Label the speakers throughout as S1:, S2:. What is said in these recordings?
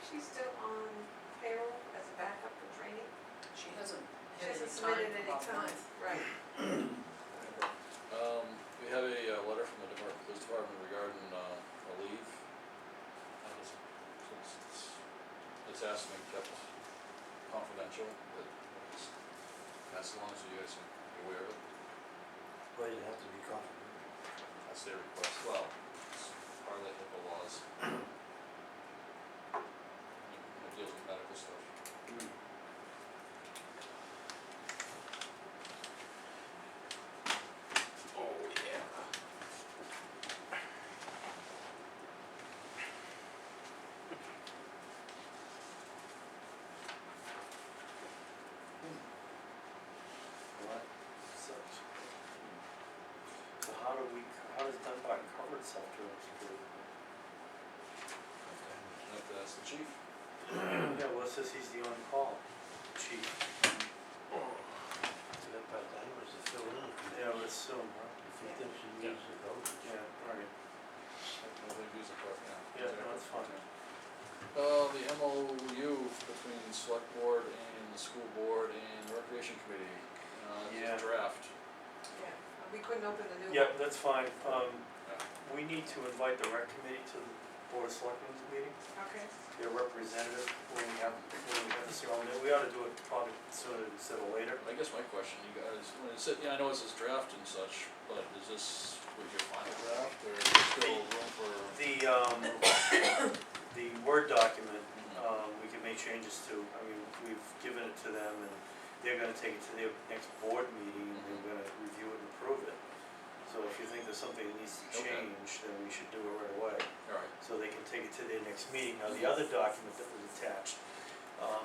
S1: she still on payroll as a backup for training?
S2: She hasn't
S1: She
S2: had
S1: hasn't
S2: any time
S1: submitted
S2: for
S1: any
S2: about a
S1: time,
S2: month.
S1: right.
S3: We have a letter from the Dunbarton Police Department regarding a leave. It's asked to be kept confidential, but as long as you guys are aware of it,
S4: Well, you have to be confident.
S3: that's their request. Well, it's part of the HIPAA laws. It deals with medical stuff.
S4: Oh, yeah. What? Such. So how does Dunbarton cover itself during security?
S3: If that's the chief.
S4: Yeah, well, it says he's the on-call chief. So that part-time was to fill in. Yeah, I would assume, huh? If he thinks he needs to go. Yeah, right.
S3: I believe he's a part, yeah.
S4: Yeah, no, that's fine.
S3: The MOU between the select board and the school board and recreation committee,
S4: Yeah.
S3: it's a draft.
S1: Yeah, we couldn't open the new one.
S4: Yep, that's fine.
S3: Yeah.
S4: We need to invite the rec committee to the board of selectmen's meeting,
S1: Okay,
S4: their representative, when we have this here, we ought to do it probably sooner instead of later.
S3: I guess my question, you guys, when it said, yeah, I know it's this draft and such, but is this with your final draft, or is there still room for?
S4: The Word document, we can make changes to. I mean, we've given it to them and they're gonna take it to their next board meeting and they're gonna review it and approve it. So if you think there's something that needs to
S3: Okay.
S4: change, then we should do it right away,
S3: Alright,
S4: so they can take it to their next meeting. Now, the other document that was attached,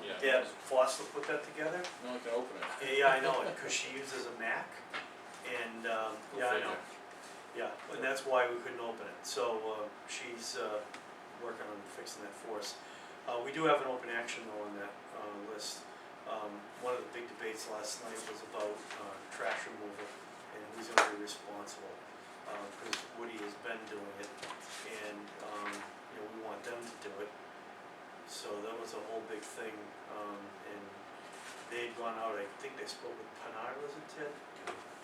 S3: Yeah,
S4: Deb
S3: that
S4: Foster put that together.
S3: no one can open it.
S4: Yeah, I know it, cause she uses a Mac, and,
S3: Go
S4: yeah, I know,
S3: figure.
S4: yeah, and that's why we couldn't open it, so, she's, working on fixing that for us. We do have an open action though on that, list. One of the big debates last night was about, trash removal, and who's gonna be responsible, cause Woody has been doing it, and, we want them to do it. So that was a whole big thing, and they'd gone out, I think they spoke with Pinard, was it Ted?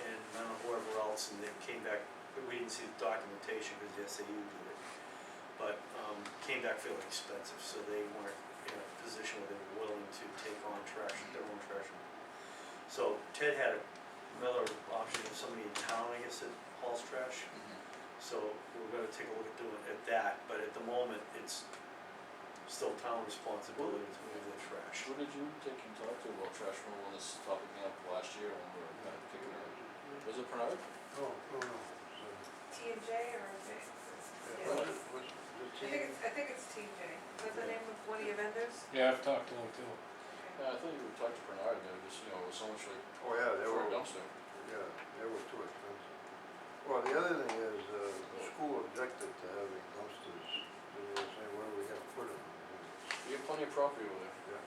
S4: And I don't know whoever else, and they came back, we didn't see the documentation, cause the SAU did it. But, came back fairly expensive, so they weren't in a position where they were willing to take on trash, their own trash. So Ted had another option of somebody in town, I guess, that hauls trash. So we're gonna take a look at doing at that, but at the moment, it's still town responsibility to move their trash.
S3: Who did you take and talk to about trash removal, this topic came up last year when we were kind of kicking it? Was it Bernard?
S4: Oh, no.
S1: T and J or J?
S3: Right.
S1: I think it's T and J. Is that the name of one of your vendors?
S5: Yeah, I've talked to him too.
S1: Okay.
S3: Yeah, I thought you would talk to Bernard, they were just, it was so much like,
S6: Oh, yeah, they
S3: for
S6: were,
S3: a dumpster.
S6: yeah, they were too expensive. Well, the other thing is, the school objected to having dumpsters, they were saying, where we have to put them.
S3: We have plenty of property over there.
S6: Yeah,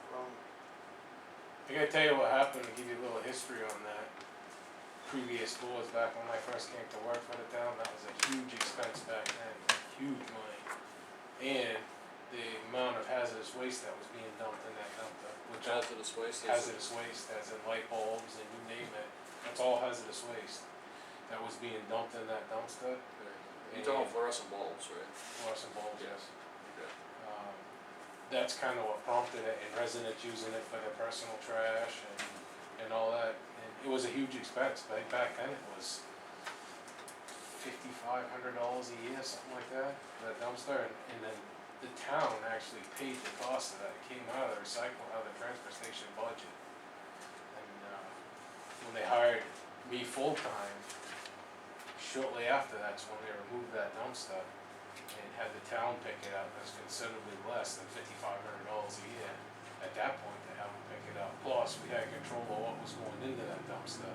S5: I gotta tell you what happened, to give you a little history on that. Previous boards, back when I first came to work for the town, that was a huge expense back then, huge money. And the amount of hazardous waste that was being dumped in that dumpster, which
S3: Hazardous waste.
S5: hazardous waste, as in light bulbs and you name it, that's all hazardous waste that was being dumped in that dumpster.
S3: You're talking fluorescent bulbs, right?
S5: Fluorescent bulbs, yes.
S3: Okay.
S5: That's kind of what prompted it, and residents using it for their personal trash and all that. And it was a huge expense, back then it was $5,500 a year, something like that, for that dumpster. And then the town actually paid the cost of that, it came out of the out of the transfer station budget. And, when they hired me full-time, shortly after that's when they removed that dumpster and had the town pick it up. That's considerably less than $5,500 a year. At that point, to have them pick it up. Plus, we had control of what was going into that dumpster.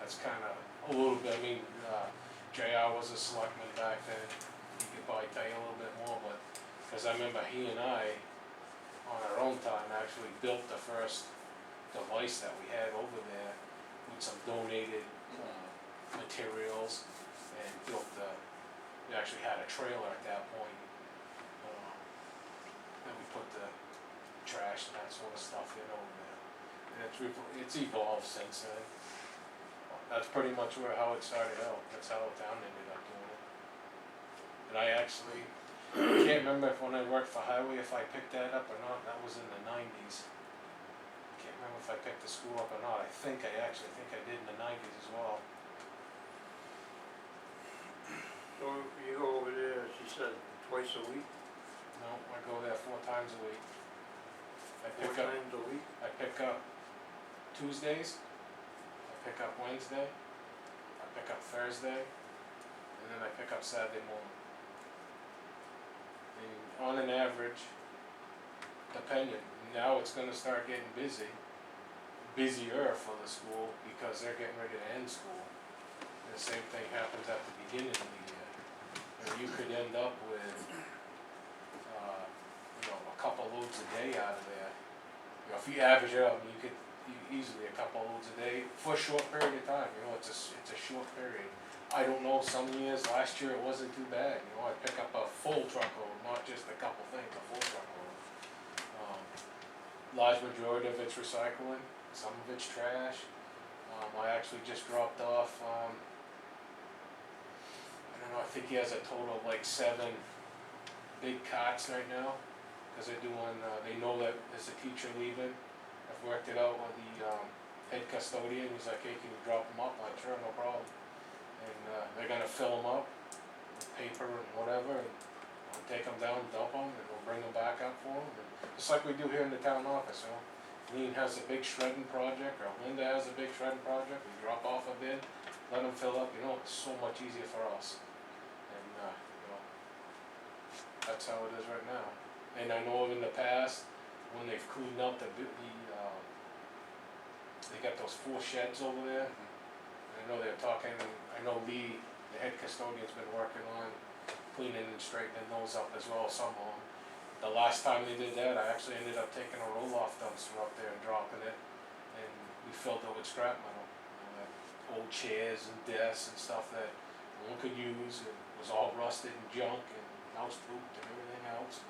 S5: That's kinda a little bit, JR was a selectman back then. He could probably tell you a little bit more, but, cause I remember he and I, on our own time, actually built the first device that we had over there with some donated, materials, and built we actually had a trailer at that point, that we put the trash and that sort of stuff in over there. And it's evolved since then. That's pretty much how it started out, that's how the town ended up doing it. And I actually, can't remember if when I worked for highway, if I picked that up or not, that was in the 90s. Can't remember if I picked the school up or not, I think I did in the 90s as well.
S6: So you go over there, she said, twice a week,
S5: No, I go there 4 times a week. I
S6: 4
S5: pick up,
S6: times a week?
S5: I pick up Tuesdays, I pick up Wednesday, I pick up Thursday, and then I pick up Saturday morning. And on an average, depending, now it's gonna start getting busier for the school because they're getting ready to end school. And the same thing happens at the beginning of the year. And you could end up with, a couple loads a day out of there. If you average it out, you could easily a couple loads a day for a short period of time, it's a short period. I don't know, some years, last year it wasn't too bad, I'd pick up a full truckload, not just a couple things, a full truckload. Large majority of it's recycling, some of it's trash. I actually just dropped off, I don't know, I think he has a total of like 7 big carts right now. Cause they're doing, they know that there's a teacher leaving. I've worked it out with the, head custodian, he's like, hey, can you drop them up? I'm like, sure, no problem. And, they're gonna fill them up with paper and whatever, and I'll take them down, dump them, and we'll bring them back up for them. Just like we do here in the town office, Lean has a big shredding project, or Linda has a big shredding project, we drop off a bid, let them fill up, it's so much easier for us. And, that's how it is right now. And I know in the past, when they've cleaned up they got those 4 sheds over there. I know they're talking, I know Lee, the head custodian's been working on cleaning and straightening those up as well, some of them. The last time they did that, I actually ended up taking a roll-off dumpster up there and dropping it, and we filled it with scrap metal. Like old chairs and desks and stuff that no one could use, it was all rusted and junk and mouse pooped and everything else.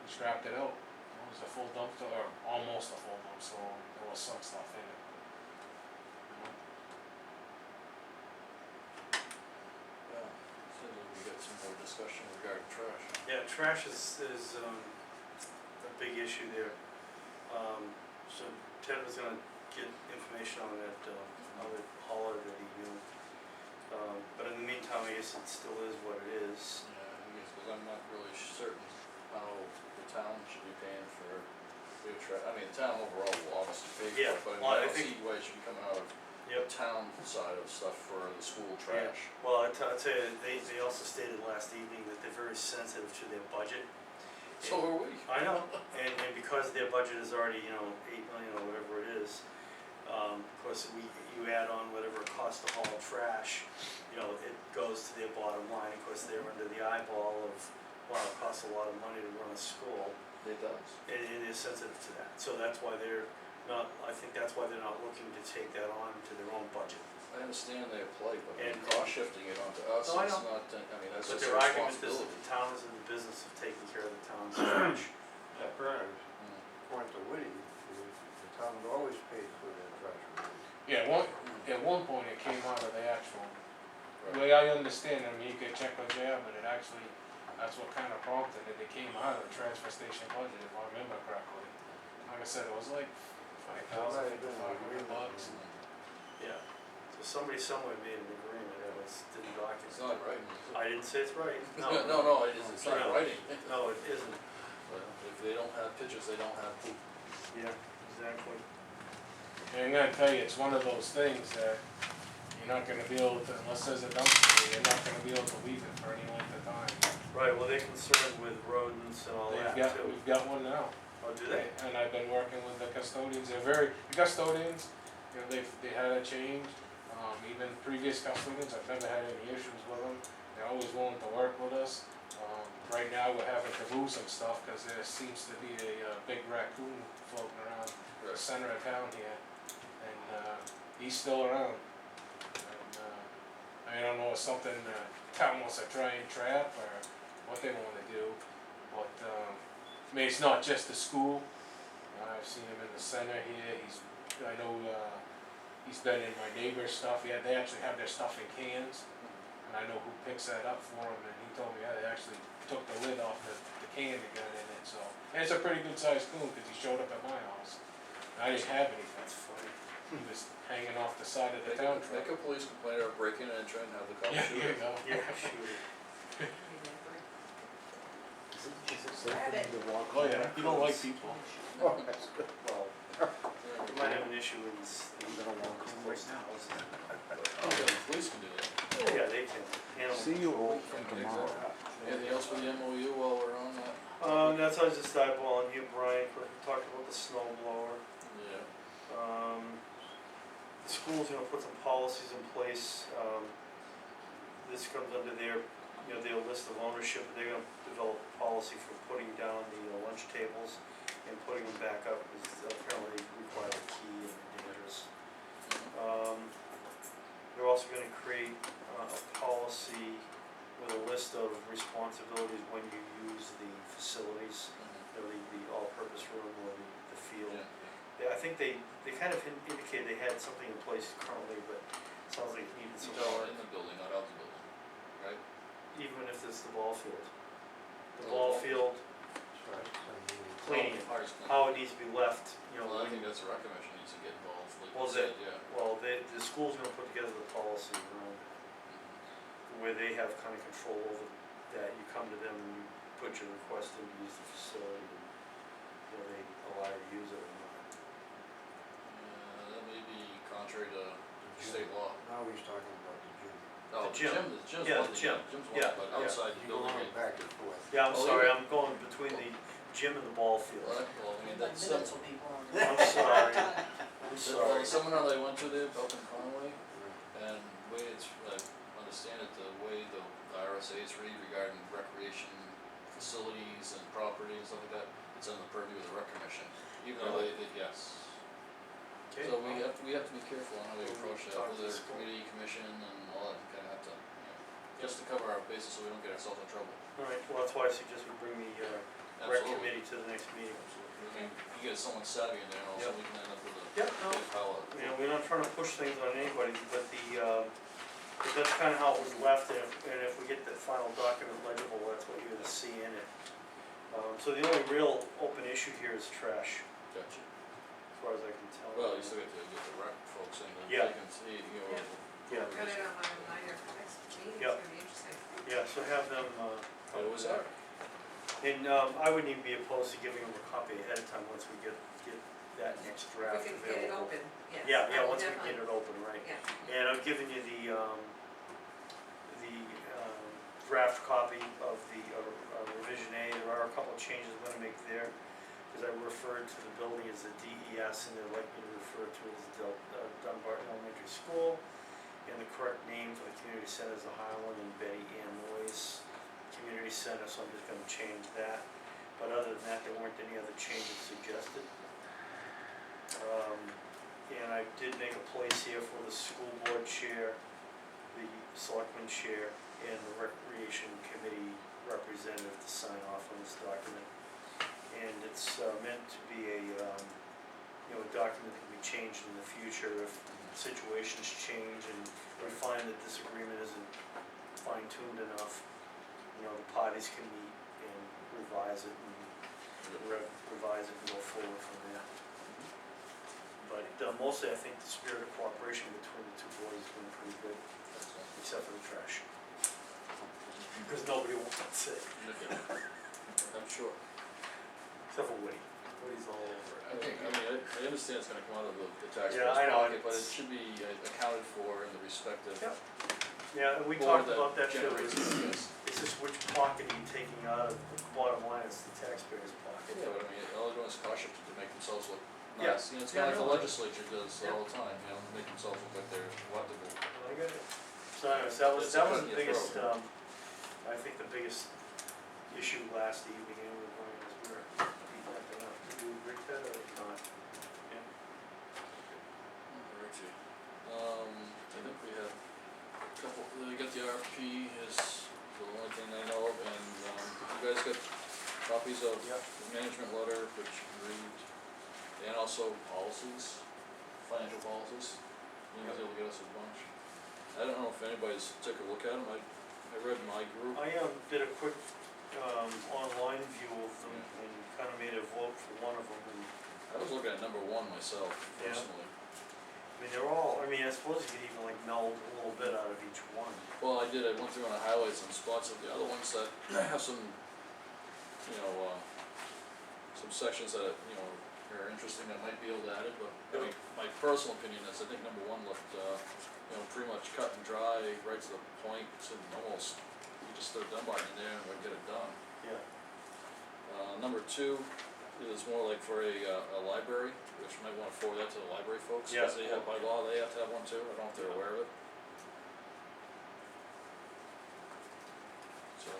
S5: We scrapped it out, it was a full dumpster, or almost a full dumpster, so there was some stuff in it.
S3: Yeah, so we got some more discussion regarding trash.
S4: Yeah, trash is a big issue there. So Ted was gonna get information on that, other hauler that he knew. But in the meantime, I guess it still is what it is.
S3: Yeah, I guess, cause I'm not really certain how the town should be paying for their trash. I mean, the town overall will obviously pay for
S4: Yeah,
S3: it, but
S4: well,
S3: I
S4: I
S3: don't
S4: think-
S3: see why it should be coming out of the
S4: Yep.
S3: town side of stuff for the school trash.
S4: Well, I'll tell you, they also stated last evening that they're very sensitive to their budget.
S3: So are we.
S4: I know, and because their budget is already, 8 million or whatever it is, of course, you add on whatever it costs to haul trash, it goes to their bottom line. Of course, they're under the eyeball of, wow, it costs a lot of money to run a school,
S3: It does.
S4: and it is sensitive to that. So that's why they're not, I think that's why they're not looking to take that on to their own budget.
S3: I understand they apply, but
S4: And-
S3: cost shifting it onto us,
S4: No, I
S3: it's
S4: know.
S3: not, that's
S4: But
S3: just
S4: their
S3: a
S4: argument is that
S3: responsibility.
S4: the town is in the business of taking care of the town's trash.
S6: At first,
S3: Mm.
S6: according to Woody, the town's always paid for their trash removal.
S5: Yeah, at one point it came out of the actual, the
S3: Right.
S5: way I understand it, you could check with JR, but that's what kinda prompted it, it came out of the transfer station budget, if I remember correctly. Like I said, it was like $5,500.
S4: Yeah, so somebody somewhere made an agreement, that was, didn't document.
S3: It's not right.
S4: I didn't say it's right,
S3: No,
S4: no.
S3: it isn't, it's not
S4: No.
S3: writing.
S4: No, it isn't.
S3: But if they don't have pictures, they don't have poop.
S4: Yeah, exactly.
S5: And I'm gonna tell you, it's one of those things that you're not gonna be able to, unless there's a dumpster, you're not gonna be able to leave it for any length of time.
S4: Right, well, they're concerned with rodents and all that too.
S5: We've got one now.
S4: Oh, do they?
S5: And I've been working with the custodians, the custodians, they had a change, even previous custodians, I've never had any issues with them, they're always willing to work with us. Right now, we're having to move some stuff, cause there seems to be a big raccoon floating around the center of town here, and, he's still around. And, I don't know if something, town wants to try and trap, or what they wanna do, but, I mean, it's not just the school, I've seen him in the center here, I know, he's been in my neighbor's stuff, yeah, they actually have their stuff in cans, and I know who picks that up for them, and he told me, yeah, they actually took the lid off the can and got in it, so. And it's a pretty good sized coon, cause he showed up at my house, and I didn't have anything,
S4: That's funny.
S5: he was hanging off the side of the
S3: Make
S5: town
S3: a,
S5: truck.
S3: make a police complaint or break in and enter and have the cops
S5: Yeah,
S3: shoot
S5: here
S3: it.
S5: you go.
S4: Yeah, shoot it.
S2: Is it something to walk?
S5: Oh yeah, you don't like people.
S2: Oh, that's good.
S4: Well, you might have an issue with this.
S2: I'm gonna walk home right now.
S3: Oh, yeah, the police can do that.
S4: Yeah, they can. Animal
S2: See you
S4: control.
S2: all from tomorrow.
S3: Anything else with the MOU while we're on that?
S4: That's how I was just eyeballing you, Brian, we talked about the snow blower.
S3: Yeah.
S4: The school's gonna put some policies in place, this comes under their, their list of ownership, they're gonna develop a policy for putting down the lunch tables and putting them back up, because apparently require a key and dangerous. They're also gonna create a policy with a list of responsibilities when you use the facilities, the all-purpose room or the field.
S3: Yeah.
S4: I think they kind of indicated they had something in place currently, but it sounds like it needed some
S3: No,
S4: more,
S3: in the building, not out the building, right?
S4: even if it's the ball field. The
S3: Oh,
S4: ball field,
S6: Sorry,
S4: cleaning it,
S3: Fire screen.
S4: how it needs to be left,
S3: Well, I
S4: when
S3: think that's the rec commission needs to get involved, like
S4: Well,
S3: you said, yeah.
S4: the school's gonna put together the policy around where they have kind of control over that, you come to them and you put your request in to use the facility, and whether they allow you to use it or not.
S3: That may be contrary to state law.
S6: Now he's talking about the gym.
S3: No,
S4: The gym.
S3: the gym's
S4: Yeah,
S3: one
S4: the
S3: thing,
S4: gym.
S3: Jim's
S4: Yeah,
S3: one, but
S4: yeah.
S3: outside the
S6: You go
S3: building.
S6: on back and forth.
S4: Yeah, I'm
S3: Oh,
S4: sorry,
S3: yeah.
S4: I'm going between the gym and the ball field.
S3: Well, I mean, that's,
S7: Like middle people on
S4: I'm sorry, I'm sorry.
S3: the seminar that I went to there, up in Conway, and the way it's, I understand it, the way the RSA's read regarding recreation facilities and property and stuff like that, it's under the purview of the rec commission, even though they, yes.
S4: Okay.
S3: So we have to be careful on how we
S4: Well, we
S3: approach that,
S4: talk to
S3: whether
S4: the school.
S3: committee, commission and all that, we kinda have to, just to cover our bases so we don't get ourselves in trouble.
S4: Alright, well, that's why I suggest we bring the rec
S3: Absolutely.
S4: committee to the next meeting.
S3: Absolutely. I mean, you get someone savvy in there and also
S4: Yep.
S3: we can end up with a
S4: Yep, no.
S3: big pile of.
S4: We're not trying to push things on anybody, but but that's kinda how it was left, and if we get the final document legible, that's what you're gonna see in it. So the only real open issue here is trash,
S3: Gotcha.
S4: as far as I can tell.
S3: Well, you still get to get the rec folks in, and
S4: Yeah.
S3: they can see, you know.
S4: Yeah.
S1: Got it on my reminder for next meeting, it's
S4: Yep.
S1: gonna be interesting.
S4: Yeah, so have them,
S3: It was that.
S4: And I wouldn't even be opposed to giving them a copy ahead of time once we get that next
S1: If
S4: draft
S1: we
S4: available.
S1: can get it open, yes.
S4: Yeah,
S1: I
S4: yeah,
S1: will
S4: once we
S1: definitely-
S4: get it open, right.
S1: Yeah,
S4: And I've given you the draft copy of the revision A. There are a couple of changes I'm gonna make there, because I referred to the building as the DES, and they'd like me to refer to it as the Dunbarton Elementary School. And the correct name for the community center is the Highland and Betty Ann Noyes Community Center, so I'm just gonna change that. But other than that, there weren't any other changes suggested. And I did make a place here for the school board chair, the selectman chair, and the recreation committee representative to sign off on this document. And it's meant to be a document that can be changed in the future if situations change and we find that this agreement isn't fine-tuned enough. The parties can meet and revise it and go forward from there. But mostly I think the spirit of cooperation between the two boards has been pretty good, except for the trash. Because nobody wants it,
S3: I'm sure.
S4: except for Woody. Woody's all over
S3: I
S4: it.
S3: think, I understand it's gonna come out of the
S4: Yeah,
S3: taxpayer's
S4: I know,
S3: pocket, but it
S4: it's-
S3: should be accounted for in the respective.
S4: Yep. Yeah, and we
S3: board
S4: talked about that too,
S3: generates it, yes.
S4: it's just which pocket are you taking out of, the bottom line is the taxpayer's pocket.
S3: Yeah, but I mean, all they're doing is cost shifting to make themselves look
S4: Yeah.
S3: nice, it's
S4: Yeah,
S3: kinda like
S4: no,
S3: the
S4: I-
S3: legislature does
S4: Yeah.
S3: all the time, make themselves look like they're electable.
S4: I get it. So anyways, that was
S3: It's
S4: the
S3: a
S4: biggest,
S3: throw.
S4: I think the biggest issue last evening, and we were going, as we were beating that thing up. Did you agree with that or not? Yeah.
S3: Alrighty. I think we have a couple, we got the RFP is the only thing I know of, and, you guys got copies of
S4: Yep.
S3: the management letter, which you read, and also policies, financial policies. You guys able to get us a bunch? I don't know if anybody's took a look at them, I read my group.
S4: I did a quick online view of them and kinda made a vote for one of them, and
S3: I was looking at number one myself,
S4: Yeah.
S3: personally.
S4: I mean, they're all, I mean, I suppose you could even like meld a little bit out of each one.
S3: Well, I went through and I highlighted some spots of the other ones that have some, some sections that, are interesting that might be able to add it, but, I mean, my personal opinion is, I think number one looked, pretty much cut and dry, right to the point, so almost, you just throw Dunbarton in there and we'd get it done.
S4: Yeah.
S3: Number two is more like for a library, which you might wanna forward that to the library folks,
S4: Yeah.
S3: cause they have, by law, they have to have one too, I don't know if they're aware of it. So,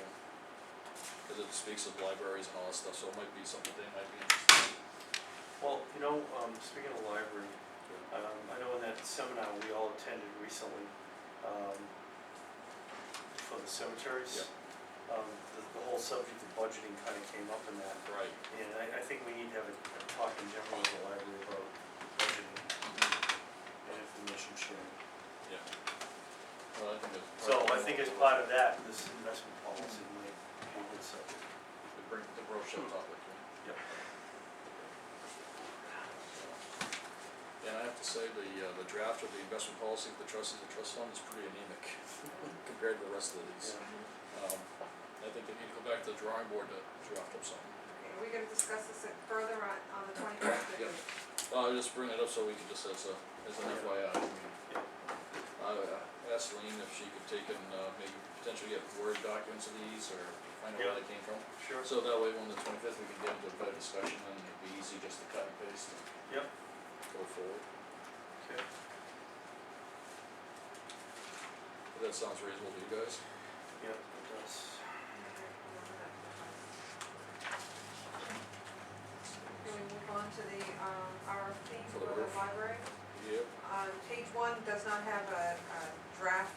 S3: cause it speaks of libraries and all that stuff, so it might be something they might be interested in.
S4: Well, speaking of library, I know in that seminar we all attended recently, for the cemeteries. The whole subject of budgeting kinda came up in that,
S3: Right.
S4: and I think we need to have a talk in general with the library about budgeting and information sharing.
S3: Yeah. Well, I think it's.
S4: So I think as part of that, this investment policy might be a good subject.
S3: The bring the brochure topic, yeah.
S4: Yep.
S3: And I have to say, the draft of the investment policy for the trustees and trust fund is pretty anemic compared to the rest of these. I think they need to go back to the drawing board to draft up something.
S1: Okay, are we gonna discuss this further on the 21st?
S3: Yep. I just bring it up so we can just as an FYI, I mean. I asked Lean if she could take and, maybe potentially get Word documents of these, or find out where they came from.
S4: Sure.
S3: So that way, on the 25th, we can get into a better discussion, and it'd be easy just to cut and paste and
S4: Yep.
S3: go forward.
S4: Okay.
S3: If that sounds reasonable to you guys?
S4: Yep, it does.
S1: Can we move on to the RFP
S3: For
S1: for
S3: the
S1: the
S3: roof.
S1: library?
S3: Yep.
S1: Page one does not have a draft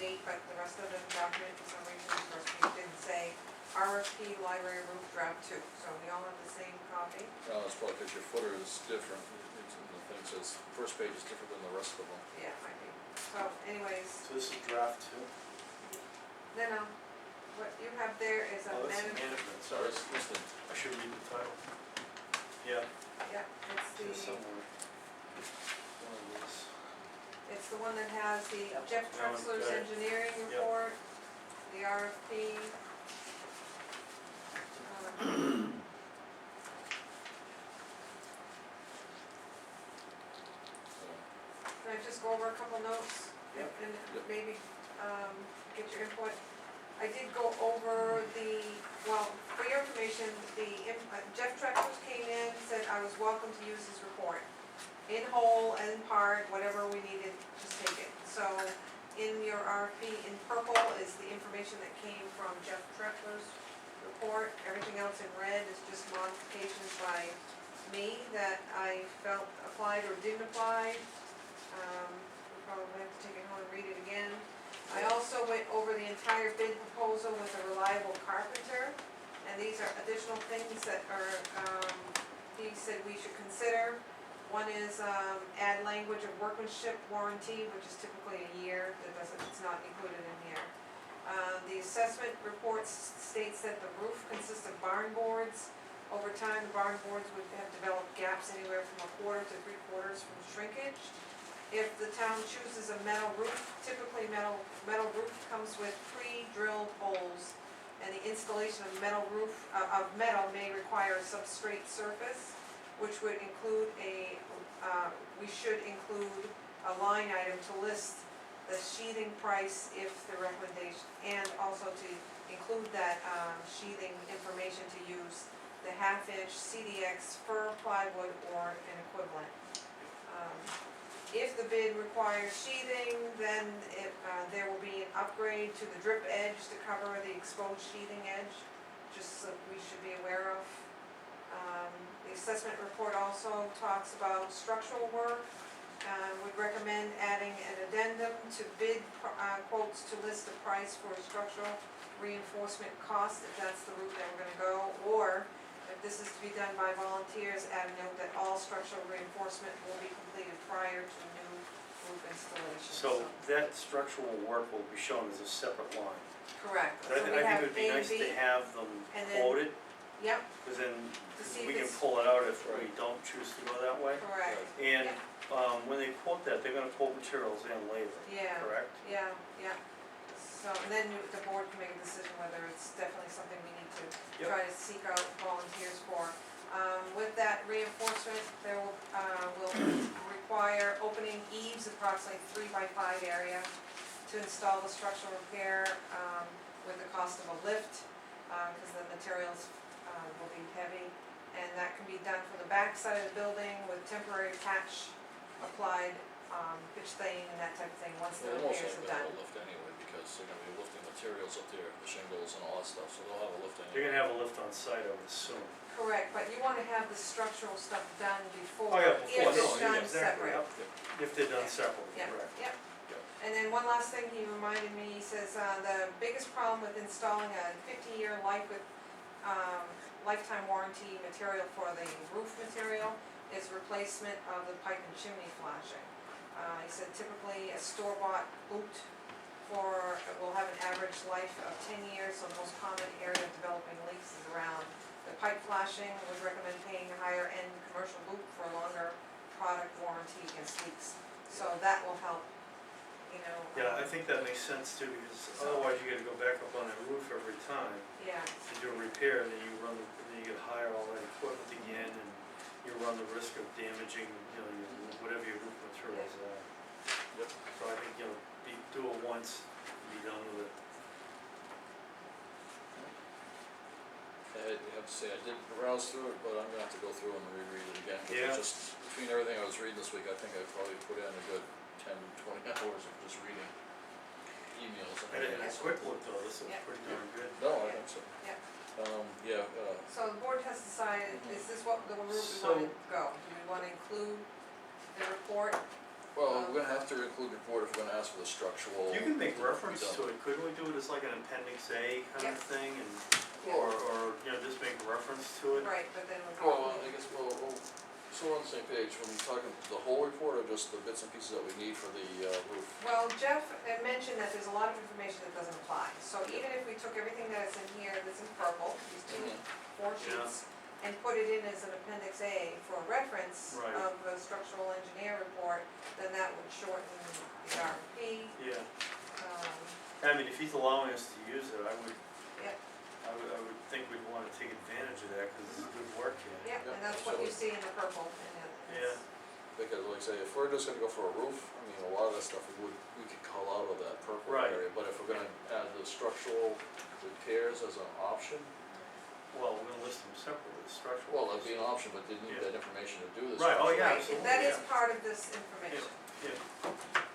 S1: date, but the rest of the document, for some reason, the first page didn't say RFP library roof draft 2, so we all have the same copy.
S3: That's probably because your footer is different, it's in the thing says, first page is different than the rest of them.
S1: Yeah, might be. So anyways,
S4: So this is draft 2?
S1: no, what you have there is a
S4: Oh, this is
S1: management,
S4: management,
S3: Sorry,
S4: sorry.
S3: it's listed.
S4: I should read the title. Yeah,
S1: yeah,
S4: it's
S1: it's
S4: somewhere. One of these.
S1: it's the one that has the Jeff
S4: That one's
S1: Trexler's
S4: good.
S1: engineering
S4: Yep.
S1: report, the RFP. Can I just go over a couple notes?
S4: Yep.
S1: And
S3: Yep.
S1: maybe, get your input? I did go over well, for your information, Jeff Trexler came in, said I was welcome to use his report. In whole and in part, whatever we needed, just take it. So, in your RFP, in purple is the information that came from Jeff Trexler's report. Everything else in red is just modifications by me that I felt applied or didn't apply. We probably have to take it home and read it again. I also went over the entire bid proposal with a reliable carpenter, and these are additional things that are, he said we should consider. One is, add language of workmanship warranty, which is typically a year, it's not included in here. The assessment report states that the roof consists of barn boards. Over time, the barn boards would have developed gaps anywhere from 1/4 to 3/4 from shrinkage. If the town chooses a metal roof, typically metal roof comes with pre-drilled holes, and the installation of metal may require a substrate surface, which would include we should include a line item to list the sheathing price if the recommendation, and also to include that sheathing information to use the 1/2-inch CDX fir plywood or an equivalent. If the bid requires sheathing, then there will be an upgrade to the drip edge to cover the exposed sheathing edge, just so we should be aware of. The assessment report also talks about structural work. Would recommend adding an addendum to bid quotes to list the price for structural reinforcement cost, if that's the route that we're gonna go, or if this is to be done by volunteers, add a note that all structural reinforcement will be completed prior to new roof installation.
S4: So that structural work will be shown as a separate line.
S1: Correct,
S4: But
S1: so
S4: I
S1: we
S4: think
S1: have
S4: it would be
S1: A and
S4: nice to
S1: B,
S4: have them
S1: and then-
S4: quoted,
S1: yep,
S4: cause then
S1: to see
S4: we
S1: if
S4: can
S1: it's
S4: pull it out if we
S3: Right.
S4: don't choose to go that way.
S1: correct,
S4: And,
S1: Yep.
S4: when they quote that, they're gonna quote materials and labor,
S1: yeah.
S4: correct?
S1: Yeah, yeah, so, and then the board can make a decision whether it's definitely something we need to
S4: Yep.
S1: try to seek out volunteers for. With that reinforcement, there will require opening eaves approximately 3x5 area to install the structural repair, with the cost of a lift, cause the materials, will be heavy. And that can be done for the back side of the building with temporary patch applied, pitch stain and that type of thing, once the
S3: They'll most
S1: repairs are
S3: likely have
S1: done.
S3: a lift anyway, because they're gonna be lifting materials up there, the shingles and all that stuff, so they'll have a lift anyway.
S4: They're gonna have a lift on site, I would assume.
S1: Correct, but you wanna have the structural stuff done before,
S4: Oh, yeah,
S1: if
S4: before,
S1: it's
S4: no, yeah,
S1: done
S4: exactly,
S1: separate.
S4: yep. If they're done
S1: Yeah.
S4: separately,
S1: Yep,
S4: correct.
S1: yep.
S3: Yep.
S1: And then one last thing, he reminded me, he says, the biggest problem with installing a 50-year life with, lifetime warranty material for the roof material is replacement of the pipe and chimney flashing. He said typically a store-bought boot will have an average life of 10 years, so the most common area of developing leaks is around the pipe flashing. Would recommend paying a higher end commercial boot for a longer product warranty against leaks. So that will help, you know.
S4: Yeah, I think that makes sense too, because otherwise you gotta go back up on that roof every time
S1: Yeah,
S4: to do a repair, and then then you gotta hire all that equipment again, and you run the risk of damaging, whatever your roof materials are.
S3: Yep.
S4: So I think, do it once, be done with it.
S3: I have to say, I did browse through it, but I'm gonna have to go through and reread it again, cause
S4: Yeah.
S3: it's just, between everything I was reading this week, I think I probably put in a good 10-20 hours of just reading emails and
S4: And
S3: everything.
S4: it's a quick look though, this looks
S1: Yeah.
S4: pretty darn good.
S3: No, I think so.
S1: Yeah. so the board has decided, is this what the route we
S4: So-
S1: wanna go? Do we wanna include the report?
S3: Well, we're gonna have to include report if we're gonna ask for the structural.
S4: You can make reference
S3: done.
S4: to it, couldn't we do it as like an appendix A kind of
S1: Yeah.
S4: thing, and,
S1: Yeah.
S4: or, just make reference to it?
S1: Right, but then
S3: Well, I guess, so we're on the same page, when we talking the whole report or just the bits and pieces that we need for the roof?
S1: Well, Jeff had mentioned that there's a lot of information that doesn't apply, so even if we took everything that's in here, that's in purple, these
S3: Mhm.
S1: 4 sheets, and put it in as an appendix A for reference
S4: Right.
S1: of the structural engineer report, then that would shorten the RFP,
S4: Yeah,
S1: um,
S4: I mean, if he's allowing us to use it, I would think we'd wanna take advantage of that, cause this is good work here.
S1: yeah,
S3: Yeah,
S1: and that's what you
S3: absolutely.
S1: see in the purple, and it's,
S3: Because like I say, if we're just gonna go for a roof, I mean, a lot of that stuff we could call out of that purple
S4: Right.
S3: area, but if we're gonna add the structural repairs as an option,
S4: Well, we're gonna list them separately, structural.
S3: well, that'd be an option, but they need
S4: Yeah.
S3: that information to do this.
S4: Right, oh,
S3: structural.
S4: yeah,
S1: right,
S4: absolutely,
S1: that is
S4: yeah.
S1: part of this information.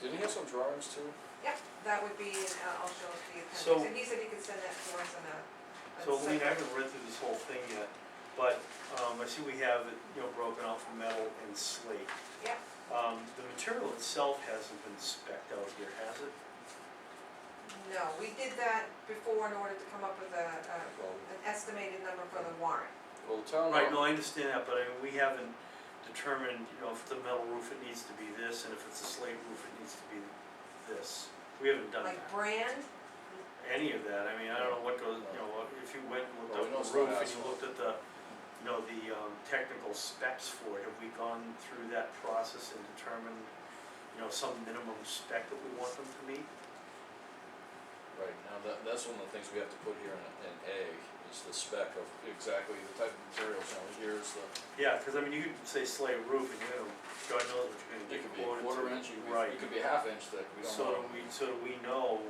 S3: Didn't he have some drawings too?
S1: Yep, that would be, I'll show it to you,
S4: So-
S1: appendix, and he said he could send that to us in a
S4: So Lean, I
S1: separate-
S4: haven't read through this whole thing yet, but, I see we have it, broken out for metal and slate.
S1: Yep.
S4: The material itself hasn't been spec'd out here, has it?
S1: No, we did that before in order to come up with
S3: Well,
S1: an estimated number for the warrant.
S3: well, the town.
S4: Right, no, I understand that, but I mean, we haven't determined, if it's a metal roof, it needs to be this, and if it's a slate roof, it needs to be this. We haven't done
S1: Like
S4: that,
S1: brand,
S4: any of that, I mean, I don't know what goes, if you went and looked
S3: Well, we know
S4: up
S3: it's
S4: the
S3: not
S4: roof and you
S3: asphalt.
S4: looked at the, technical specs for it, have we gone through that process and determined, some minimum spec that we want them to meet?
S3: Right, now that's one of the things we have to put here in A, is the spec of exactly the type of materials, here's the,
S4: Yeah, cause I mean, you could say slate roof and God knows what you're gonna
S3: it
S4: get
S3: could be a
S4: quoted to.
S3: quarter inch,
S4: Right.
S3: it could be a half inch thick, we don't know.
S4: So do we know,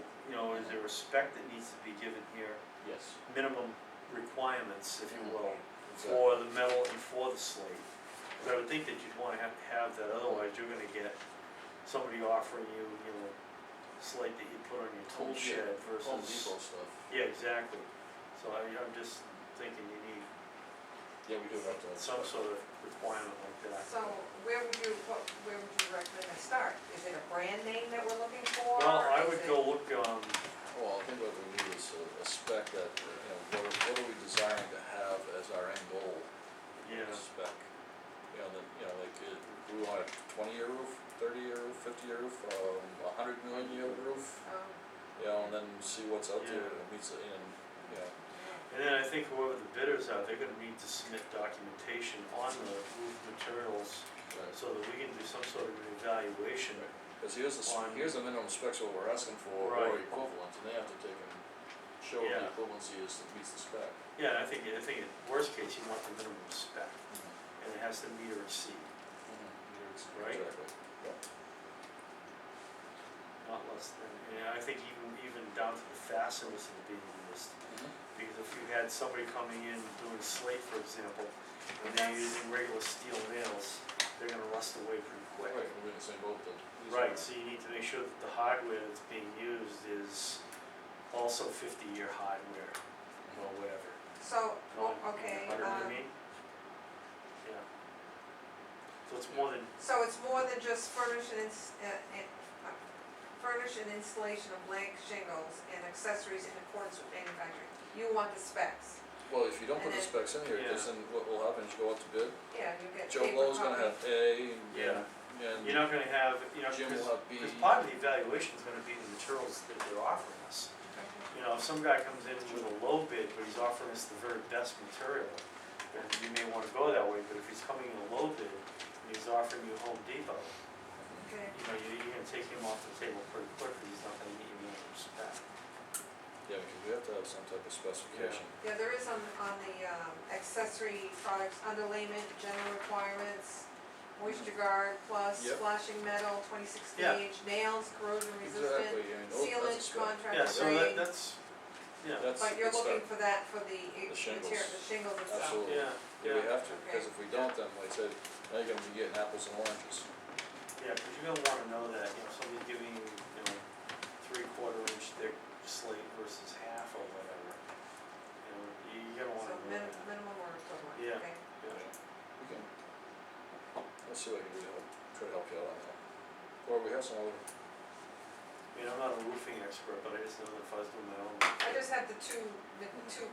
S4: is there a spec that needs to be given here,
S3: Yes,
S4: minimum requirements, if you will,
S3: exactly.
S4: for the metal and for the slate? Cause I would think that you'd wanna have that, otherwise you're gonna get somebody offering you, slate that you put on your tool
S3: Home Depot-
S4: shed
S3: Home
S4: versus.
S3: Depot stuff,
S4: Yeah, exactly, so I'm just thinking you need
S3: yeah, we do have to.
S4: some sort of requirement like that.
S1: so where would you recommend I start? Is it a brand name that we're looking for?
S4: Well, I
S1: Is
S4: would
S1: it-
S4: go look,
S3: Well, I think what we need is a spec then see what's out there
S4: Yeah.
S3: that meets, and, you know,
S4: And then I think whoever the bidders are, they're gonna need to submit documentation on the roof materials
S3: right.
S4: so that we can do some sort of an evaluation.
S3: Cause
S4: On-
S3: here's the minimum specs what we're asking for, or
S4: Right.
S3: equivalent, and they have to take and show what
S4: Yeah.
S3: the equivalency is that meets the spec.
S4: Yeah, and I think in worst case, you want the minimum spec, and it has to meet or exceed, Right.
S3: Exactly, yeah.
S4: not less than, and I think even down to the fasteners that are being used. Because if you had somebody coming in doing slate, for example, and they're using regular steel nails, they're gonna rust away pretty quick.
S3: Right, we're in the same boat with these
S4: Right,
S3: are.
S4: so you need to make sure that the hardware that's being used is also 50-year hardware, or whatever.
S1: So, well,
S4: Know
S1: okay,
S4: what I mean? Yeah. So it's more than,
S1: so it's more than just furnish and furnish and installation of blank shingles and accessories in accordance with manufacturing. You want the specs,
S3: Well, if you don't put
S1: And
S3: the
S1: then-
S3: specs in here,
S4: Yeah.
S3: cause then what will happen is you go out to bid,
S1: yeah, you get
S3: Joe
S1: paper
S3: Blow's gonna
S1: copy.
S3: have A,
S4: yeah,
S3: and
S4: you're not gonna have,
S3: Jim will have B.
S4: because part of the evaluation is gonna be the materials that they're offering us. You know, if some guy comes in with a low bid, but he's offering us the very best material, then you may wanna go that way, but if he's coming in a low bid, and he's offering you Home Depot,
S1: Okay,
S4: you know, you're gonna take him off the table pretty quickly, he's not gonna meet your minimum spec.
S3: Yeah, because we have to have some type of specification.
S1: yeah, there is on the, accessory products, underlayment, general requirements, moisture guard plus,
S3: Yep.
S1: flashing metal, 26
S4: Yeah.
S1: gauge, nails, corrosion resistant,
S3: Exactly, I mean, that's a
S1: sealant,
S3: spec.
S4: Yeah,
S1: contractor
S4: so
S1: grade.
S4: that's, yeah,
S3: That's
S1: But
S3: a
S1: you're
S3: good
S1: looking
S3: start.
S1: for that for the
S3: shingles.
S1: material, the shingles and stuff.
S3: Absolutely.
S4: yeah,
S3: Yeah, we
S4: yeah,
S3: have to,
S1: Okay.
S3: because if we don't, then like I said, now you're gonna be getting apples and oranges.
S4: yeah, cause you're gonna wanna know that, you know, somebody's giving you, 3/4 inch thick slate versus half or whatever. You know, you're gonna
S1: So
S4: wanna know that.
S1: minimum or equivalent,
S4: Yeah.
S1: okay.
S4: Yeah.
S3: We can, let's see what I can do to help, try to help you out on that. Or we have some other,
S4: I mean, I'm not a roofing expert, but I just know that if I was doing my own.
S1: I just have the two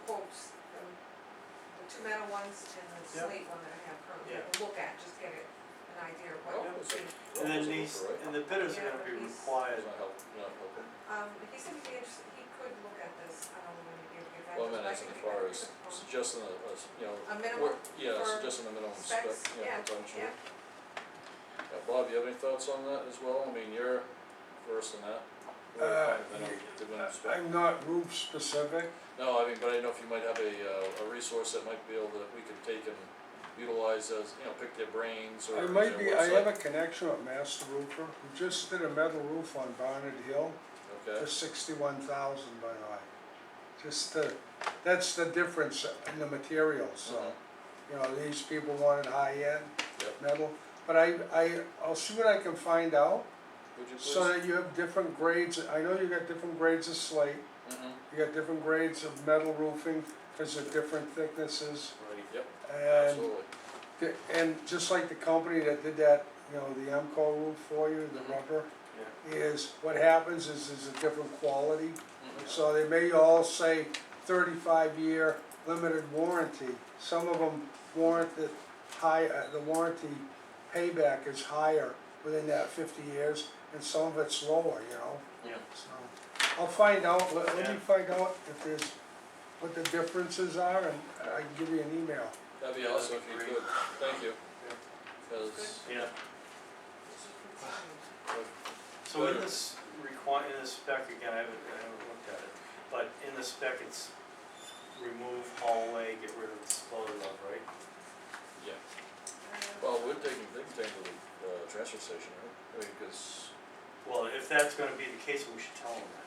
S1: quotes, the two metal ones and the
S4: Yeah.
S1: slate one that I have currently,
S4: Yeah.
S1: to look at, just get an idea of
S3: oh,
S1: what.
S3: it's a,
S4: And then
S3: it's a
S4: these,
S3: roofer, right?
S4: and the bidders are
S1: Yeah,
S4: gonna be
S1: but he's-
S4: required,
S3: It's not helping.
S1: He said he'd be interested, he could look at this, I don't know when he'd be able to get back.
S3: Well, I
S1: to us,
S3: mean,
S1: but
S3: as
S1: can get
S3: far
S1: back
S3: as
S1: to him.
S3: suggesting
S1: A minimum
S3: yeah,
S1: for
S3: suggesting a minimum spec,
S1: specs, yeah,
S3: potentially.
S1: yeah.
S3: Bob, you have any thoughts on that as well? I mean, you're versed in that. What do you find the minimum spec?
S7: I'm not roof specific.
S3: No, I mean, but I know if you might have a resource that might be able to, we could take and utilize as, pick their brains or
S7: I
S3: their
S7: might be, I have a
S3: website.
S7: connection with Master Roofer, who just did a metal roof on Barnard Hill
S3: Okay,
S7: for 61,000 by the way. Just that's the difference in the materials, so, these people wanted high-end
S3: Yep.
S7: metal. But I'll see what I can find out,
S3: would you
S7: so
S3: please?
S7: that you have different grades, I know you got different grades of slate,
S3: Mm-hmm,
S7: you got different grades of metal roofing, because of different thicknesses,
S4: right,
S3: yep,
S7: and
S3: absolutely.
S7: And just like the company that did that, the Uncut roof for you, the
S3: Mhm.
S7: rubber,
S4: yeah,
S7: is, what happens is there's a different quality.
S3: Mhm.
S7: So they may all say 35-year limited warranty. Some of them warrant that the warranty payback is higher within that 50 years, and some of it's lower,
S4: yeah.
S7: So, I'll find out, let
S4: Yeah.
S7: me find out if there's, what the differences are, and I can give you an email.
S3: That'd be
S4: Yeah,
S3: awesome if
S4: that'd
S3: you
S4: be
S3: could, thank you.
S4: Yeah.
S3: Cause,
S4: Yeah, so in this in the spec, again, I haven't looked at it, but in the spec, it's remove, haul away, get rid of, dispose of, right?
S3: yeah, well, they can take to the transfer station, right? I mean, cause,
S4: Well, if that's gonna be the case, we should tell them that.